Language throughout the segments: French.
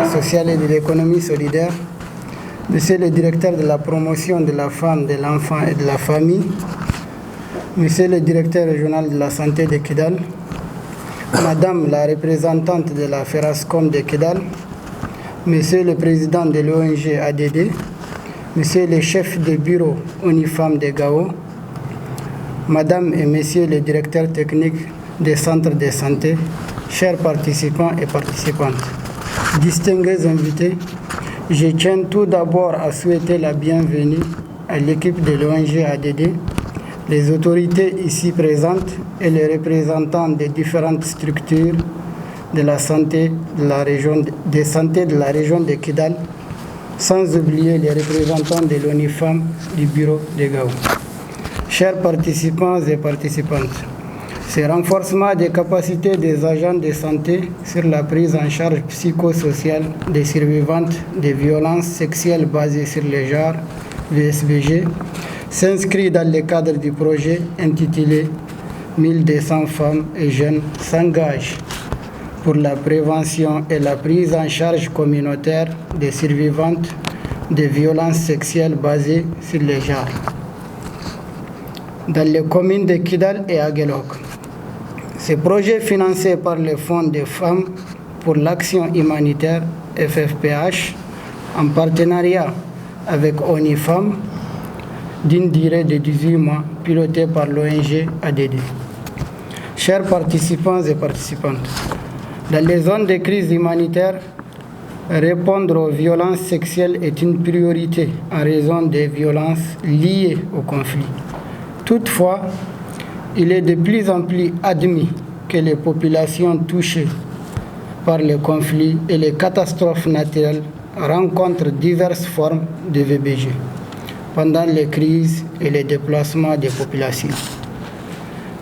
sociale et de l'économie solidaire, Monsieur le directeur de la promotion de la femme, de l'enfant et de la famille, Monsieur le directeur régional de la santé de Kidal, Madame la représentante de la Ferascom de Kidal, Monsieur le président de l'ONG ADD, Monsieur le chef de bureau UNIFAM de Gao, Madame et Messieurs les directeurs techniques des centres de santé, chers participants et participantes, distingués invités, je tiens tout d'abord à souhaiter la bienvenue à l'équipe de l'ONG ADD, les autorités ici présentes et les représentants des différentes structures de la santé de la région de Kidal, sans oublier les représentants de l'ONIFAM du bureau de Gao. Chers participants et participantes, ce renforcement des capacités des agents de santé sur la prise en charge psychosociale des survivantes de violences sexuelles basées sur le genre, VSBG, s'inscrit dans le cadre du projet intitulé 1200 femmes et jeunes s'engagent pour la prévention et la prise en charge communautaire des survivantes de violences sexuelles basées sur le genre dans les communes de Kidal et Aguelok. Ce projet financé par le Fonds des femmes pour l'action humanitaire FFPH en partenariat avec ONIFAM d'une durée de 18 mois piloté par l'ONG ADD. Chers participants et participantes, dans les zones de crise humanitaire, répondre aux violences sexuelles est une priorité en raison des violences liées au conflit. Toutefois, il est de plus en plus admis que les populations touchées par les conflits et les catastrophes naturelles rencontrent diverses formes de VBG pendant les crises et les déplacements des populations.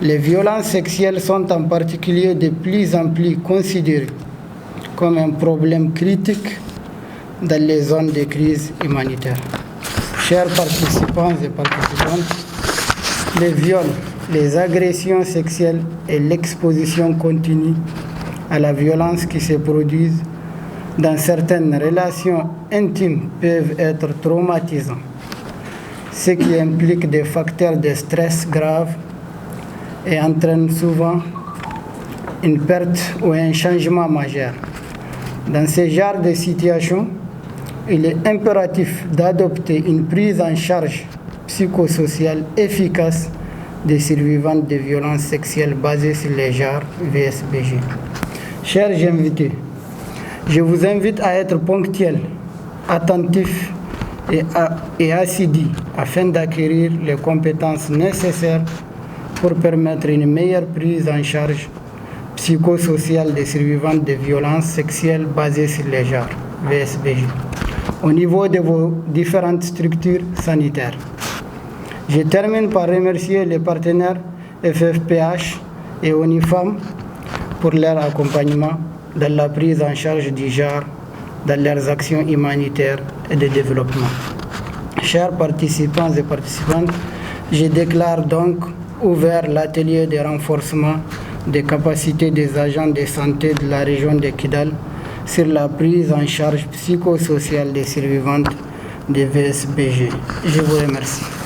Les violences sexuelles sont en particulier de plus en plus considérées comme un problème critique dans les zones de crise humanitaire. Chers participants et participantes, les viols, les agressions sexuelles et l'exposition continue à la violence qui se produisent dans certaines relations intimes peuvent être traumatisants, ce qui implique des facteurs de stress graves et entraîne souvent une perte ou un changement majeur. Dans ce genre de situation, il est impératif d'adopter une prise en charge psychosociale efficace des survivantes de violences sexuelles basées sur les genres VSBG. Chers invités, je vous invite à être ponctuels, attentifs et assidus afin d'acquérir les compétences nécessaires pour permettre une meilleure prise en charge psychosociale des survivantes de violences sexuelles basées sur les genres VSBG au niveau de vos différentes structures sanitaires. Je termine par remercier les partenaires FFPH et ONIFAM pour leur accompagnement dans la prise en charge du genre dans leurs actions humanitaires et de développement. Chers participants et participantes, je déclare donc ouvert l'atelier de renforcement des capacités des agents de santé de la région de Kidal sur la prise en charge psychosociale des survivantes de VSBG. Je vous remercie.